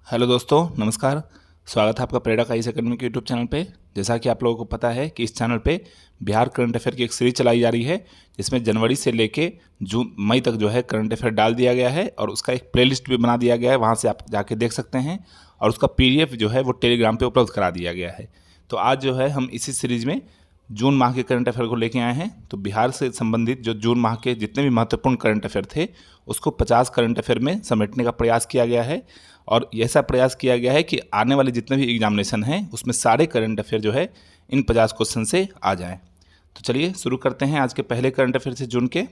Hello दोस्तों, नमस्कार। स्वागत है आपका प्रेरक आईएएस अकेडमी के यूट्यूब चैनल पे। जैसा कि आप लोगों को पता है कि इस चैनल पे बिहार करंट अफेयर की एक सीरीज चलाई जा रही है, जिसमें जनवरी से लेके जून मई तक जो है करंट अफेयर डाल दिया गया है और उसका एक प्लेलिस्ट भी बना दिया गया है। वहाँ से आप जाके देख सकते हैं और उसका पीडीएफ जो है वो टेलीग्राम पर उपलब्ध करा दिया गया है। तो आज जो है हम इसी सीरीज में जून माह के करंट अफेयर को लेके आए हैं। तो बिहार से संबंधित जो जून माह के जितने भी महत्वपूर्ण करंट अफेयर थे उसको 50 करंट अफेयर में समेटने का प्रयास किया गया है और ऐसा प्रयास किया गया है कि आने वाले जितने भी एग्जामिनेशन हैं उसमें सारे करंट अफेयर जो है इन 50 क्वेश्चन से आ जाएं। तो चलिए शुरू करते हैं आज के पहले करंट अफेयर से जून के।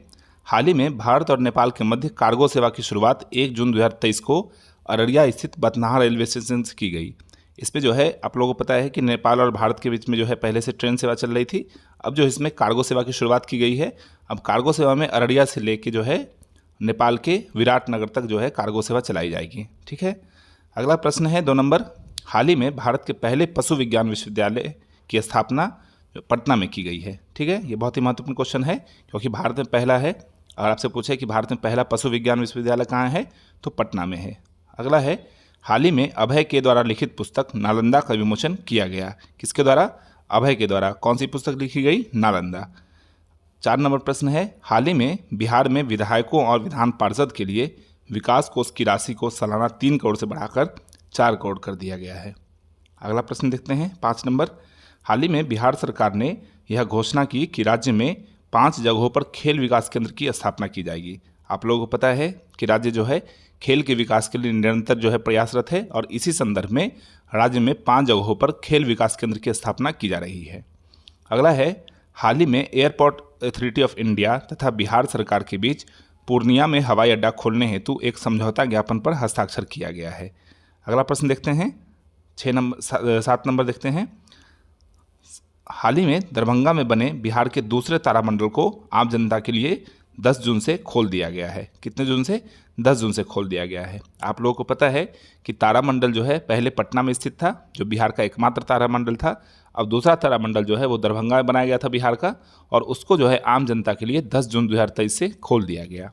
हाल ही में भारत और नेपाल के मध्य कार्गो सेवा की शुरुआत 1 जून 2023 को अररिया स्थित बथनाहा रेलवे स्टेशन से की गई। इस पे जो है आप लोगों को पता है कि नेपाल और भारत के बीच में जो है पहले से ट्रेन सेवा चल रही थी। अब जो इसमें कार्गो सेवा की शुरुआत की गई है। अब कार्गो सेवा में अररिया से लेके जो है नेपाल के विराटनगर तक जो है कार्गो सेवा चलाई जाएगी। ठीक है। अगला प्रश्न है 2 नंबर। हाल ही में भारत के पहले पशु विज्ञान विश्वविद्यालय की स्थापना पटना में की गई है। ठीक है, ये बहुत ही महत्वपूर्ण क्वेश्चन है क्योंकि भारत में पहला है। अगर आपसे पूछे कि भारत में पहला पशु विज्ञान विश्वविद्यालय कहाँ है तो पटना में है। अगला है, हाल ही में अभय के द्वारा लिखित पुस्तक नालंदा का विमोचन किया गया। किसके द्वारा? अभय के द्वारा। कौन सी पुस्तक लिखी गई? नालंदा। 4 नंबर प्रश्न है, हाल ही में बिहार में विधायकों और विधान पार्षद के लिए विकास कोष की राशि को सालाना 3 करोड़ से बढ़ाकर 4 करोड़ कर दिया गया है। अगला प्रश्न देखते हैं 5 नंबर। हाल ही में बिहार सरकार ने यह घोषणा की कि राज्य में 5 जगहों पर खेल विकास केंद्र की स्थापना की जाएगी। आप लोगों को पता है कि राज्य जो है खेल के विकास के लिए निरंतर जो है प्रयासरत है और इसी संदर्भ में राज्य में 5 जगहों पर खेल विकास केंद्र की स्थापना की जा रही है। अगला है, हाल ही में एयरपोर्ट अथॉरिटी ऑफ इंडिया तथा बिहार सरकार के बीच पूर्णिया में हवाई अड्डा खोलने हेतु एक समझौता ज्ञापन पर हस्ताक्षर किया गया है। अगला प्रश्न देखते हैं 7 नंबर देखते हैं। हाल ही में दरभंगा में बने बिहार के दूसरे तारामंडल को आम जनता के लिए 10 जून से खोल दिया गया है। कितने जून से? 10 जून से खोल दिया गया है। आप लोगों को पता है कि तारामंडल जो है पहले पटना में स्थित था, जो बिहार का एकमात्र तारामंडल था। अब दूसरा तारामंडल जो है वो दरभंगा में बनाया गया था बिहार का, और उसको जो है आम जनता के लिए 10 जून 2023 से खोल दिया गया।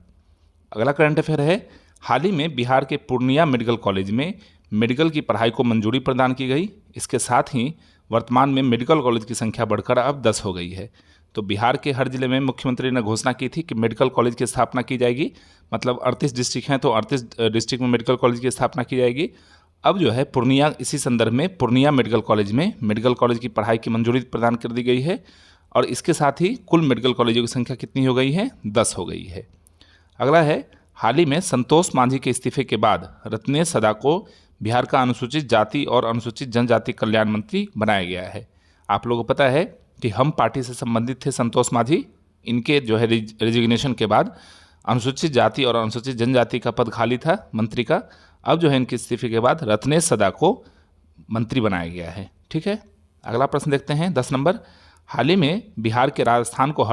अगला करंट अफेयर है, हाल ही में बिहार के पूर्णिया मेडिकल कॉलेज में मेडिकल की पढ़ाई को मंजूरी प्रदान की गई। इसके साथ ही वर्तमान में मेडिकल कॉलेज की संख्या बढ़कर अब 10 हो गई है। तो बिहार के हर जिले में मुख्यमंत्री ने घोषणा की थी कि मेडिकल कॉलेज की स्थापना की जाएगी। मतलब 38 डिस्ट्रिक्ट हैं तो 38 डिस्ट्रिक्ट में मेडिकल कॉलेज की स्थापना की जाएगी। अब जो है पूर्णिया, इसी संदर्भ में पूर्णिया मेडिकल कॉलेज में मेडिकल कॉलेज की पढ़ाई की मंजूरी प्रदान कर दी गई है और इसके साथ ही कुल मेडिकल कॉलेजों की संख्या कितनी हो गई है? 10 हो गई है। अगला है, हाल ही में संतोष मांझी के इस्तीफे के बाद रत्नेश सदा को बिहार का अनुसूचित जाति और अनुसूचित जनजाति कल्याण मंत्री बनाया गया है। आप लोगों को पता है कि हम पार्टी से संबंधित थे संतोष मांझी। इनके जो है रेजिग्नेशन के बाद अनुसूचित जाति और अनुसूचित जनजाति का पद खाली था मंत्री का। अब जो है इनके इस्तीफे के बाद रत्नेश सदा को मंत्री बनाया गया है। ठीक है। अगला प्रश्न देखते हैं 10 नंबर। हाल ही में बिहार के राजस्थान को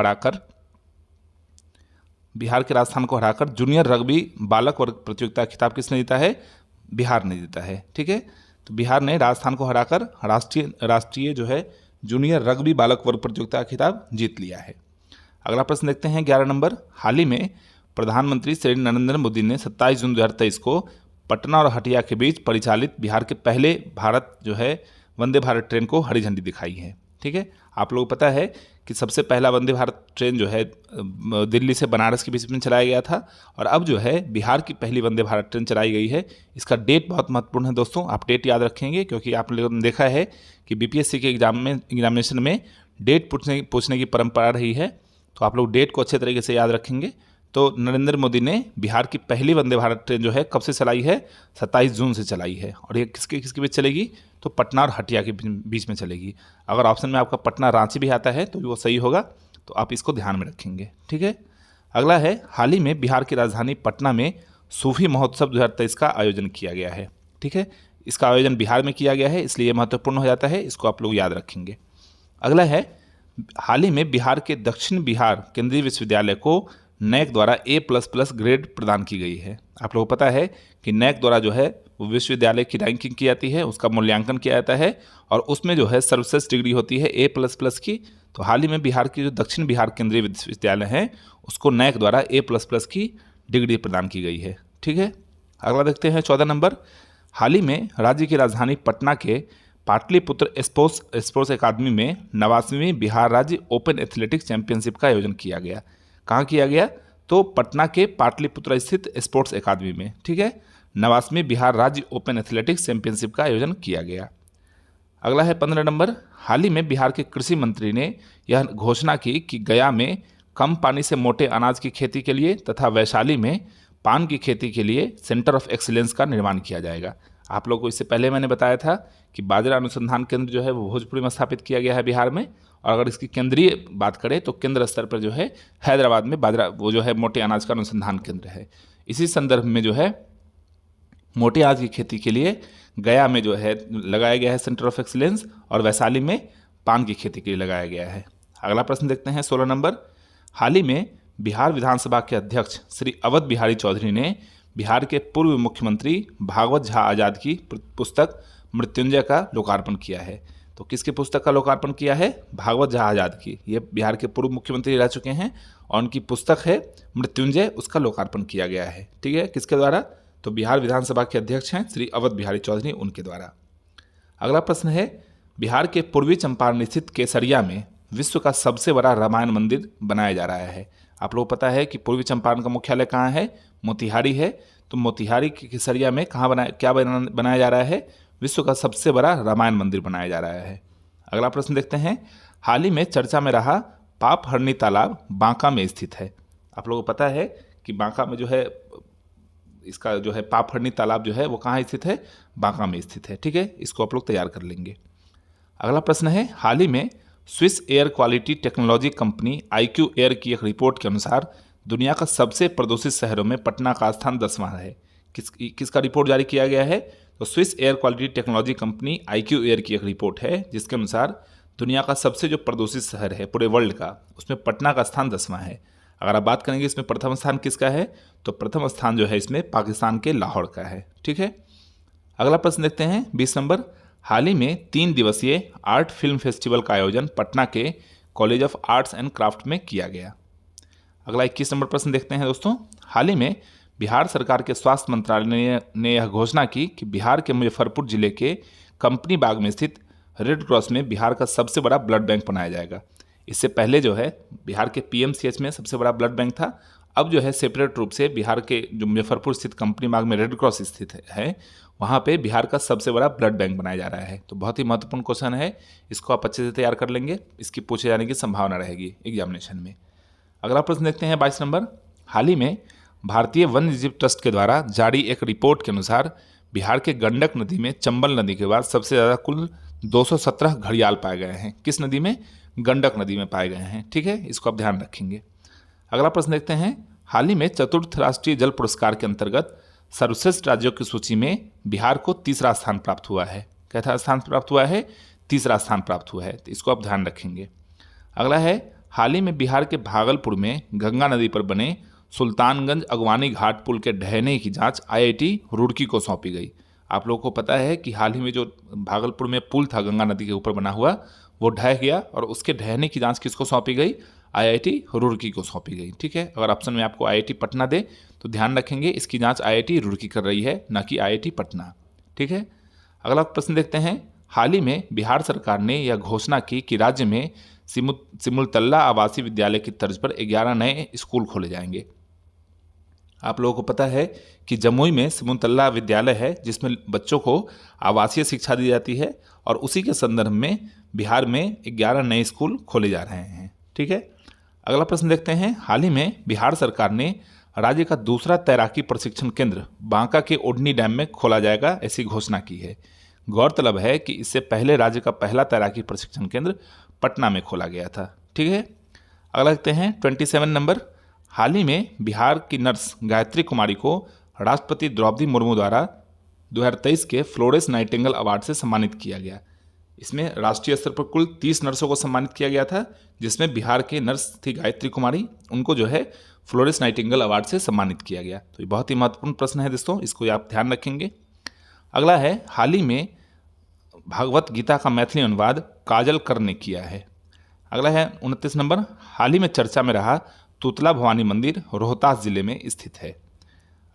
हराकर जूनियर रग्बी बालक वर्ग प्रतियोगिता खिताब किसने जीता है? बिहार ने जीता है। ठीक है। तो बिहार ने राजस्थान को हराकर राष्ट्रीय जो है जूनियर रग्बी बालक वर्ग प्रतियोगिता का खिताब जीत लिया है। अगला प्रश्न देखते हैं 11 नंबर। हाल ही में प्रधानमंत्री श्री नरेंद्र मोदी ने 27 जून 2023 को पटना और हटिया के बीच परिचालित बिहार के पहले भारत जो है वंदे भारत ट्रेन को हरी झंडी दिखाई है। ठीक है। आप लोगों को पता है कि सबसे पहला वंदे भारत ट्रेन जो है दिल्ली से बनारस के बीच में चलाया गया था और अब जो है बिहार की पहली वंदे भारत ट्रेन चलाई गई है। इसका डेट बहुत महत्वपूर्ण है दोस्तों, आप डेट याद रखेंगे क्योंकि आप लोगों ने देखा है कि बीपीएससी के एग्जामिनेशन में डेट पूछने की परंपरा रही है। तो आप लोग डेट को अच्छे तरीके से याद रखेंगे। तो नरेंद्र मोदी ने बिहार की पहली वंदे भारत ट्रेन जो है कब से चलाई है? 27 जून से चलाई है। और ये किसके बीच चलेगी? तो पटना और हटिया के बीच में चलेगी। अगर ऑप्शन में आपका पटना रांची भी आता है तो वो सही होगा, तो आप इसको ध्यान में रखेंगे। ठीक है। अगला है, हाल ही में बिहार की राजधानी पटना में सूफी महोत्सव 2023 का आयोजन किया गया है। ठीक है। इसका आयोजन बिहार में किया गया है, इसलिए महत्वपूर्ण हो जाता है, इसको आप लोग याद रखेंगे। अगला है, हाल ही में बिहार के दक्षिण बिहार केंद्रीय विश्वविद्यालय को नैक द्वारा A++ ग्रेड प्रदान की गई है। आप लोगों को पता है कि नैक द्वारा जो है वो विश्वविद्यालय की रैंकिंग की जाती है, उसका मूल्यांकन किया जाता है और उसमें जो है सर्वश्रेष्ठ डिग्री होती है A++ की। तो हाल ही में बिहार की जो दक्षिण बिहार केंद्रीय विश्वविद्यालय है उसको नैक द्वारा A++ की डिग्री प्रदान की गई है। ठीक है। अगला देखते हैं 14 नंबर। हाल ही में राज्य की राजधानी पटना के पाटलिपुत्र स्पोर्ट्स अकादमी में 89वीं बिहार राज्य ओपन एथलेटिक्स चैंपियनशिप का आयोजन किया गया। कहाँ किया गया? तो पटना के पाटलिपुत्र स्थित स्पोर्ट्स अकादमी में, ठीक है। 89वीं बिहार राज्य ओपन एथलेटिक्स चैंपियनशिप का आयोजन किया गया। अगला है 15 नंबर। हाल ही में बिहार के कृषि मंत्री ने यह घोषणा की कि गया में कम पानी से मोटे अनाज की खेती के लिए तथा वैशाली में पान की खेती के लिए सेंटर ऑफ एक्सीलेंस का निर्माण किया जाएगा। आप लोगों को इससे पहले मैंने बताया था कि बाजरा अनुसंधान केंद्र जो है वो भोजपुरी में स्थापित किया गया है बिहार में, और अगर इसकी केंद्रीय बात करें तो केंद्र स्तर पर जो है हैदराबाद में बाजरा वो जो है मोटे अनाज का अनुसंधान केंद्र है। इसी संदर्भ में जो है मोटे अनाज की खेती के लिए गया में जो है लगाया गया है सेंटर ऑफ एक्सीलेंस, और वैशाली में पान की खेती के लिए लगाया गया है। अगला प्रश्न देखते हैं 16 नंबर। हाल ही में बिहार विधानसभा के अध्यक्ष श्री अवध बिहारी चौधरी ने बिहार के पूर्व मुख्यमंत्री भागवत झा आजाद की पुस्तक मृत्युंजय का लोकार्पण किया है। तो किसकी पुस्तक का लोकार्पण किया है? भागवत झा आजाद की। ये बिहार के पूर्व मुख्यमंत्री रह चुके हैं और उनकी पुस्तक है मृत्युंजय, उसका लोकार्पण किया गया है, ठीक है। किसके द्वारा? तो बिहार विधानसभा के अध्यक्ष हैं श्री अवध बिहारी चौधरी, उनके द्वारा। अगला प्रश्न है, बिहार के पूर्वी चंपारण स्थित केसरिया में विश्व का सबसे बड़ा रामायण मंदिर बनाया जा रहा है। आप लोग पता है कि पूर्वी चंपारण का मुख्यालय कहाँ है? मोतिहारी है। तो मोतिहारी के केसरिया में कहाँ बनाया जा रहा है? विश्व का सबसे बड़ा रामायण मंदिर बनाया जा रहा है। अगला प्रश्न देखते हैं, हाल ही में चर्चा में रहा पापहरनी तालाब बांका में स्थित है। आप लोगों को पता है कि बांका में जो है इसका जो है पापहरनी तालाब जो है वो कहाँ स्थित है? बांका में स्थित है, ठीक है। इसको आप लोग तैयार कर लेंगे। अगला प्रश्न है, हाल ही में Swiss air quality technology company IQ air की एक रिपोर्ट के अनुसार दुनिया का सबसे प्रदूषित शहरों में पटना का स्थान 10वां है। किसका रिपोर्ट जारी किया गया है? तो Swiss air quality technology company IQ air की एक रिपोर्ट है जिसके अनुसार दुनिया का सबसे जो प्रदूषित शहर है पूरे वर्ल्ड का, उसमें पटना का स्थान 10वां है। अगर आप बात करेंगे इसमें प्रथम स्थान किसका है, तो प्रथम स्थान जो है इसमें पाकिस्तान के लाहौर का है, ठीक है। अगला प्रश्न देखते हैं 20 नंबर। हाल ही में 3 दिवसीय आर्ट फिल्म फेस्टिवल का आयोजन पटना के college of arts and craft में किया गया। अगला 21 नंबर प्रश्न देखते हैं दोस्तों। हाल ही में बिहार सरकार के स्वास्थ्य मंत्रालय ने यह घोषणा की कि बिहार के मुजफ्फरपुर जिले के कंपनी बाग में स्थित रेड क्रॉस में बिहार का सबसे बड़ा ब्लड बैंक बनाया जाएगा। इससे पहले जो है बिहार के PMCH में सबसे बड़ा ब्लड बैंक था। अब जो है सेपरेट रूप से बिहार के जो मुजफ्फरपुर स्थित कंपनी बाग में रेड क्रॉस स्थित है वहाँ पे बिहार का सबसे बड़ा ब्लड बैंक बनाया जा रहा है। तो बहुत ही महत्वपूर्ण क्वेश्चन है, इसको आप अच्छे से तैयार कर लेंगे, इसकी पूछे जाने की संभावना रहेगी एग्जामिनेशन में। अगला प्रश्न देखते हैं 22 नंबर। हाल ही में भारतीय वन्य जीव ट्रस्ट के द्वारा जारी एक रिपोर्ट के अनुसार बिहार के गंडक नदी में चंबल नदी के बाद सबसे ज़्यादा कुल 217 घड़ियाल पाए गए हैं। किस नदी में? गंडक नदी में पाए गए हैं, ठीक है। इसको आप ध्यान रखेंगे। अगला प्रश्न देखते हैं, हाल ही में चतुर्थ राष्ट्रीय जल पुरस्कार के अंतर्गत सर्वश्रेष्ठ राज्यों की सूची में बिहार को 3रा स्थान प्राप्त हुआ है। कैसा स्थान प्राप्त हुआ है? 3रा स्थान प्राप्त हुआ है, तो इसको आप ध्यान रखेंगे। अगला है, हाल ही में बिहार के भागलपुर में गंगा नदी पर बने सुल्तानगंज अगवानी घाट पुल के ढहने की जांच IIT रुड़की को सौंपी गई। आप लोगों को पता है कि हाल ही में जो भागलपुर में पुल था गंगा नदी के ऊपर बना हुआ वो ढह गया, और उसके ढहने की जांच किसको सौंपी गई? IIT रुड़की को सौंपी गई, ठीक है। अगर ऑप्शन में आपको IIT पटना दे तो ध्यान रखेंगे इसकी जांच IIT रुड़की कर रही है, ना कि IIT पटना, ठीक है। अगला प्रश्न देखते हैं, हाल ही में बिहार सरकार ने यह घोषणा की कि राज्य में सिमुलतल्ला आवासीय विद्यालय की तर्ज पर 11 नए स्कूल खोले जाएंगे। आप लोगों को पता है कि जमुई में सिमुलतल्ला विद्यालय है जिसमें बच्चों को आवासीय शिक्षा दी जाती है, और उसी के संदर्भ में बिहार में 11 नए स्कूल खोले जा रहे हैं, ठीक है। अगला प्रश्न देखते हैं, हाल ही में बिहार सरकार ने राज्य का दूसरा तैराकी प्रशिक्षण केंद्र बांका के ओढ़नी डैम में खोला जाएगा, ऐसी घोषणा की है। गौरतलब है कि इससे पहले राज्य का पहला तैराकी प्रशिक्षण केंद्र पटना में खोला गया था, ठीक है। अगला देखते हैं 27 नंबर। हाल ही में बिहार की नर्स गायत्री कुमारी को राष्ट्रपति द्रौपदी मुर्मू द्वारा 2023 के फ्लोरेंस नाइटिंगेल अवार्ड से सम्मानित किया गया। इसमें राष्ट्रीय स्तर पर कुल 30 नर्सों को सम्मानित किया गया था, जिसमें बिहार के नर्स थी गायत्री कुमारी, उनको जो है फ्लोरेंस नाइटिंगेल अवार्ड से सम्मानित किया गया। तो ये बहुत ही महत्वपूर्ण प्रश्न है दोस्तों, इसको आप ध्यान रखेंगे। अगला है, हाल ही में भागवत गीता का मैथिली अनुवाद काजल कर ने किया है। अगला है 29 नंबर। हाल ही में चर्चा में रहा तुतला भवानी मंदिर रोहतास जिले में स्थित है।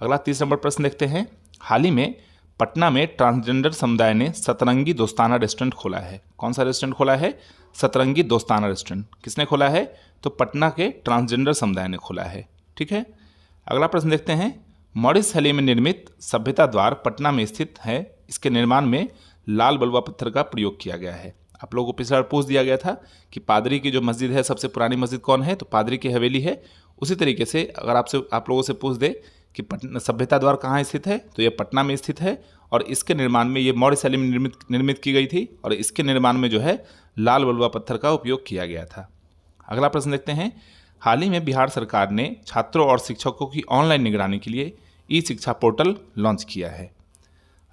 अगला 30 नंबर प्रश्न देखते हैं, हाल ही में पटना में ट्रांसजेंडर समुदाय ने सतरंगी दोस्ताना रेस्टोरेंट खोला है। कौन सा रेस्टोरेंट खोला है? सतरंगी दोस्ताना रेस्टोरेंट। किसने खोला है? तो पटना के ट्रांसजेंडर समुदाय ने खोला है। ठीक है, अगला प्रश्न देखते हैं। मॉरिस शैली में निर्मित सभ्यता द्वार पटना में स्थित है। इसके निर्माण में लाल बलुआ पत्थर का प्रयोग किया गया है। आप लोगों को पिछले बार पूछ दिया गया था कि पादरी की जो मस्जिद है, सबसे पुरानी मस्जिद कौन है? तो पादरी की हवेली है। उसी तरीके से अगर आप लोगों से पूछ दे कि पटना सभ्यता द्वार कहाँ स्थित है, तो ये पटना में स्थित है और इसके निर्माण में ये मौर्य शैली में निर्मित की गई थी और इसके निर्माण में जो है लाल बलुआ पत्थर का उपयोग किया गया था। अगला प्रश्न देखते हैं। हाल ही में बिहार सरकार ने छात्रों और शिक्षकों की ऑनलाइन निगरानी के लिए ई शिक्षा पोर्टल लॉन्च किया है।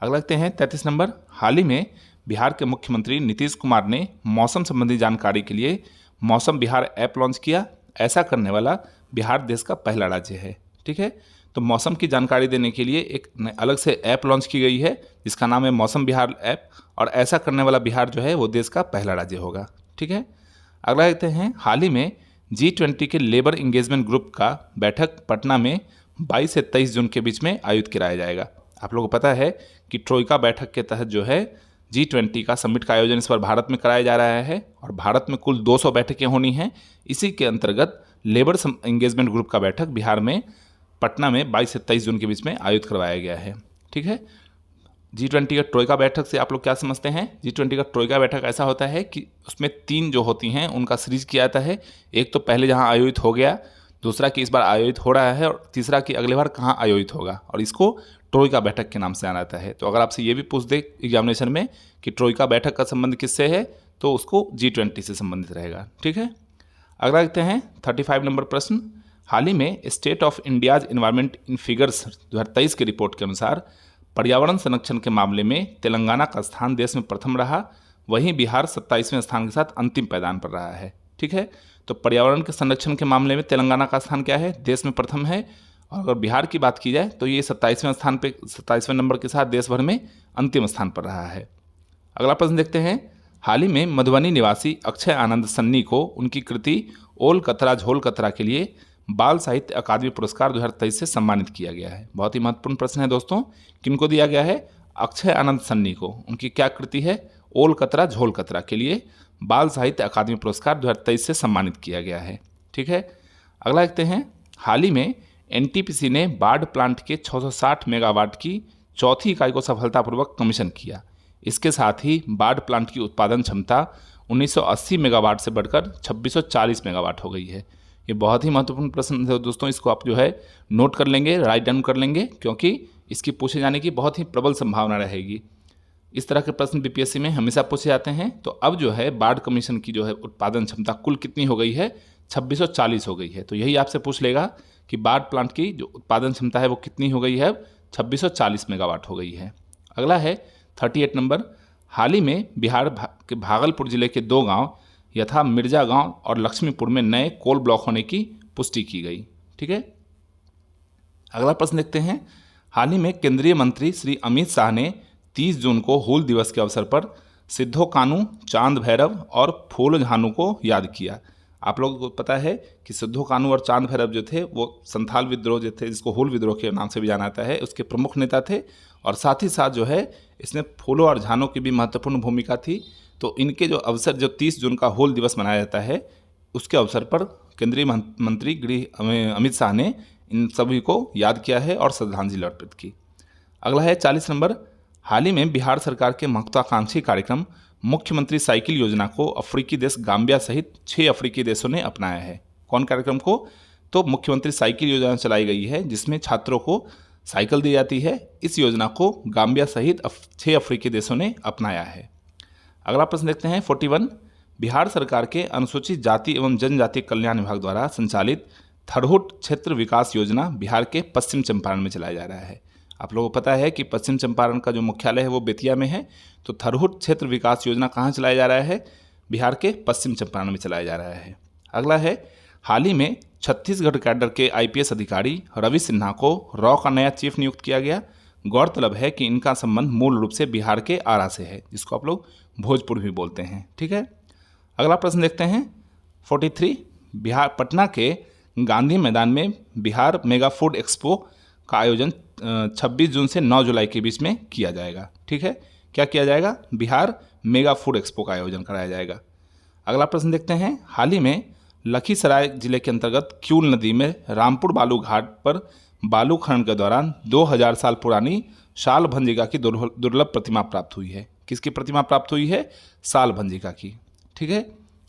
अगला देखते हैं 33 नंबर। हाल ही में बिहार के मुख्यमंत्री नीतीश कुमार ने मौसम संबंधी जानकारी के लिए मौसम बिहार ऐप लॉन्च किया। ऐसा करने वाला बिहार देश का पहला राज्य है। ठीक है, तो मौसम की जानकारी देने के लिए एक अलग से ऐप लॉन्च की गई है जिसका नाम है मौसम बिहार ऐप, और ऐसा करने वाला बिहार जो है वो देश का पहला राज्य होगा। ठीक है, अगला देखते हैं। हाल ही में G20 के लेबर इंगेजमेंट ग्रुप का बैठक पटना में 22 से 23 जून के बीच में आयोजित कराया जाएगा। आप लोगों को पता है कि ट्रोइका बैठक के तहत जो है G20 का समिट का आयोजन इस बार भारत में कराया जा रहा है और भारत में कुल 200 बैठकें होनी हैं। इसी के अंतर्गत लेबर इंगेजमेंट ग्रुप का बैठक बिहार में पटना में 22 से 23 जून के बीच में आयोजित करवाया गया है। ठीक है, G20 का ट्रोइका बैठक से आप लोग क्या समझते हैं? G20 का ट्रोइका बैठक ऐसा होता है कि उसमें 3 जो होती हैं उनका सीरीज किया जाता है। एक तो पहले जहां आयोजित हो गया, दूसरा कि इस बार आयोजित हो रहा है और तीसरा कि अगले बार कहां आयोजित होगा, और इसको ट्रोइका बैठक के नाम से जाना जाता है। तो अगर आपसे ये भी पूछ दे एग्जामिनेशन में कि ट्रोइका बैठक का संबंध किससे है, तो उसको G20 से संबंधित रहेगा। ठीक है, अगला देखते हैं 35 नंबर प्रश्न। हाल ही में state of India's environment in figures 2023 की रिपोर्ट के अनुसार पर्यावरण संरक्षण के मामले में तेलंगाना का स्थान देश में प्रथम रहा, वहीं बिहार 27वें स्थान के साथ अंतिम पायदान पर रहा है। ठीक है, तो पर्यावरण के संरक्षण के मामले में तेलंगाना का स्थान क्या है? देश में प्रथम है। और अगर बिहार की बात की जाए तो ये 27वें नंबर के साथ देश भर में अंतिम स्थान पर रहा है। अगला प्रश्न देखते हैं। हाल ही में मधुबनी निवासी अक्षय आनंद सन्नी को उनकी कृति ओल कतरा झोल कतरा के लिए बाल साहित्य अकादमी पुरस्कार 2023 से सम्मानित किया गया है। बहुत ही महत्वपूर्ण प्रश्न है दोस्तों। किनको दिया गया है? अक्षय आनंद सन्नी को। उनकी क्या कृति है? ओल कतरा झोल कतरा के लिए बाल साहित्य अकादमी पुरस्कार 2023 से सम्मानित किया गया है। ठीक है, अगला देखते हैं। हाल ही में NTPC ने बाढ़ प्लांट के 660 मेगावाट की चौथी इकाई को सफलतापूर्वक कमीशन किया। इसके साथ ही बाढ़ प्लांट की उत्पादन क्षमता 1980 मेगावाट से बढ़कर 2640 मेगावाट हो गई है। ये बहुत ही महत्वपूर्ण प्रश्न है दोस्तों, इसको आप जो है नोट कर लेंगे, राइट डाउन कर लेंगे, क्योंकि इसकी पूछे जाने की बहुत ही प्रबल संभावना रहेगी। इस तरह के प्रश्न BPSC में हमेशा पूछे जाते हैं। तो अब जो है बाढ़ कमीशन की जो है उत्पादन क्षमता कुल कितनी हो गई है? 2640 हो गई है। तो यही आपसे पूछ लेगा कि बाढ़ प्लांट की जो उत्पादन क्षमता है वो कितनी हो गई है? 2640 मेगावाट हो गई है। अगला है 38 नंबर। हाल ही में बिहार के भागलपुर जिले के 2 गांव यथा मिर्जा गांव और लक्ष्मीपुर में नए कोल ब्लॉक होने की पुष्टि की गई। ठीक है, अगला प्रश्न देखते हैं। हाल ही में केंद्रीय मंत्री श्री अमित शाह ने 30 जून को हूल दिवस के अवसर पर सिद्धो कानू, चांद भैरव और फूल झानू को याद किया। आप लोगों को पता है कि सिद्धो कानू और चांद भैरव जो थे वो संथाल विद्रोह जो थे, जिसको हूल विद्रोह के नाम से भी जाना जाता है, उसके प्रमुख नेता थे। और साथ ही साथ जो है इसमें फूलों और झानों की भी महत्वपूर्ण भूमिका थी। तो इनके जो अवसर, जो 30 जून का हूल दिवस मनाया जाता है, उसके अवसर पर केंद्रीय मंत्री गृह अमित शाह ने इन सभी को याद किया है और श्रद्धांजलि अर्पित की। अगला है 40 नंबर। हाल ही में बिहार सरकार के महत्वाकांक्षी कार्यक्रम मुख्यमंत्री साइकिल योजना को अफ्रीकी देश गाम्बिया सहित 6 अफ्रीकी देशों ने अपनाया है। कौन कार्यक्रम को? तो मुख्यमंत्री साइकिल योजना चलाई गई है जिसमें छात्रों को साइकिल दी जाती है। इस योजना को गाम्बिया सहित 6 अफ्रीकी देशों ने अपनाया है। अगला प्रश्न देखते हैं 41। बिहार सरकार के अनुसूचित जाति एवं जनजाति कल्याण विभाग द्वारा संचालित थरहुट क्षेत्र विकास योजना बिहार के पश्चिम चंपारण में चलाया जा रहा है। आप लोगों को पता है कि पश्चिम चंपारण का जो मुख्यालय है वो बेतिया में है। तो थरहुट क्षेत्र विकास योजना कहाँ चलाया जा रहा है? बिहार के पश्चिम चंपारण में चलाया जा रहा है। अगला है, हाल ही में छत्तीसगढ़ कैडर के IPS अधिकारी रवि सिन्हा को रॉ का नया चीफ नियुक्त किया गया। गौरतलब है कि इनका संबंध मूल रूप से बिहार के आरा से है, जिसको आप लोग भोजपुर भी बोलते हैं। ठीक है, अगला प्रश्न देखते हैं 43। बिहार पटना के गांधी मैदान में बिहार मेगा फूड एक्सपो का आयोजन 26 जून से 9 जुलाई के बीच में किया जाएगा। ठीक है, क्या किया जाएगा? बिहार मेगा फूड एक्सपो का आयोजन कराया जाएगा। अगला प्रश्न देखते हैं, हाल ही में लखीसराय जिले के अंतर्गत क्यूल नदी में रामपुर बालू घाट पर बालू खनन के दौरान 2000 साल पुरानी शाल भंजिका की दुर्लभ प्रतिमा प्राप्त हुई है। किसकी प्रतिमा प्राप्त हुई है? शाल भंजिका की। ठीक है,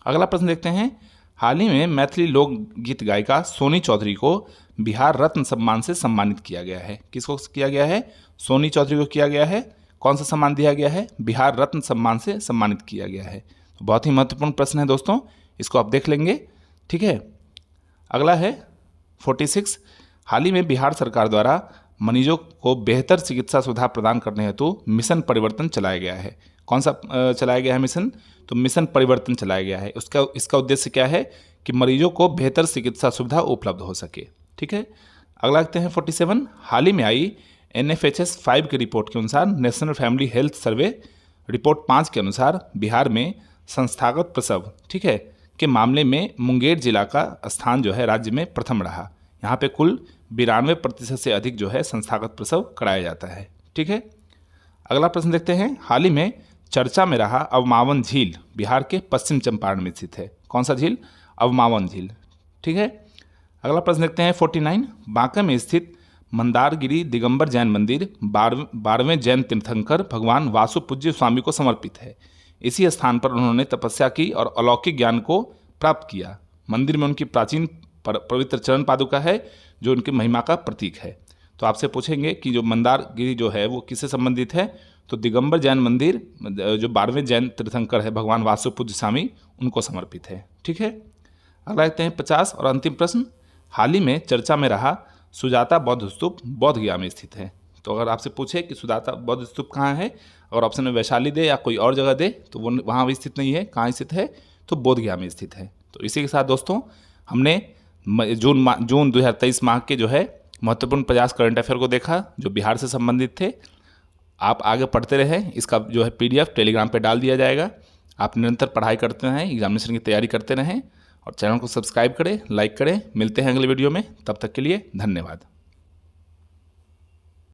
अगला प्रश्न देखते हैं, हाल ही में मैथिली लोकगीत गायिका सोनी चौधरी को बिहार रत्न सम्मान से सम्मानित किया गया है। किसको किया गया है? सोनी चौधरी को किया गया है। कौन सा सम्मान दिया गया है? बिहार रत्न सम्मान से सम्मानित किया गया है। तो बहुत ही महत्वपूर्ण प्रश्न है दोस्तों, इसको आप देख लेंगे। ठीक है, अगला है 46, हाल ही में बिहार सरकार द्वारा मरीजों को बेहतर चिकित्सा सुविधा प्रदान करने हेतु मिशन परिवर्तन चलाया गया है। कौन सा चलाया गया है मिशन? तो मिशन परिवर्तन चलाया गया है। इसका उद्देश्य क्या है? कि मरीजों को बेहतर चिकित्सा सुविधा उपलब्ध हो सके। ठीक है, अगला देखते हैं 47, हाल ही में आई NFHS 5 की रिपोर्ट के अनुसार national family health survey report 5 के अनुसार बिहार में संस्थागत प्रसव, ठीक है, के मामले में मुंगेर जिला का स्थान जो है राज्य में प्रथम रहा। यहाँ पे कुल 92% से अधिक जो है संस्थागत प्रसव कराया जाता है। ठीक है, अगला प्रश्न देखते हैं, हाल ही में चर्चा में रहा अवमावन झील बिहार के पश्चिम चंपारण में स्थित है। कौन सा झील? अवमावन झील। ठीक है, अगला प्रश्न देखते हैं 49, बांका में स्थित मंदारगिरी दिगंबर जैन मंदिर 12वें जैन तीर्थंकर भगवान वासुपूज्य स्वामी को समर्पित है। इसी स्थान पर उन्होंने तपस्या की और अलौकिक ज्ञान को प्राप्त किया। मंदिर में उनकी प्राचीन पवित्र चरण पादुका है जो उनकी महिमा का प्रतीक है। तो आपसे पूछेंगे कि जो मंदारगिरी जो है वो किससे संबंधित है? तो दिगंबर जैन मंदिर जो 12वें जैन तीर्थंकर है भगवान वासुपूज्य स्वामी, उनको समर्पित है। ठीक है, अगला देखते हैं 50 और अंतिम प्रश्न, हाल ही में चर्चा में रहा सुजाता बौद्ध स्तूप बोध गया में स्थित है। तो अगर आपसे पूछे कि सुजाता बौद्ध स्तूप कहाँ है, और ऑप्शन में वैशाली दे या कोई और जगह दे, तो वो वहाँ भी स्थित नहीं है। कहाँ स्थित है? तो बोध गया में स्थित है। तो इसी के साथ दोस्तों हमने जून 2023 माह के जो है महत्वपूर्ण 50 करंट अफेयर को देखा जो बिहार से संबंधित थे। आप आगे पढ़ते रहें, इसका जो है PDF टेलीग्राम पे डाल दिया जाएगा। आप निरंतर पढ़ाई करते रहें, एग्जामिनेशन की तैयारी करते रहें और चैनल को सब्सक्राइब करें, लाइक करें। मिलते हैं अगले वीडियो में, तब तक के लिए धन्यवाद।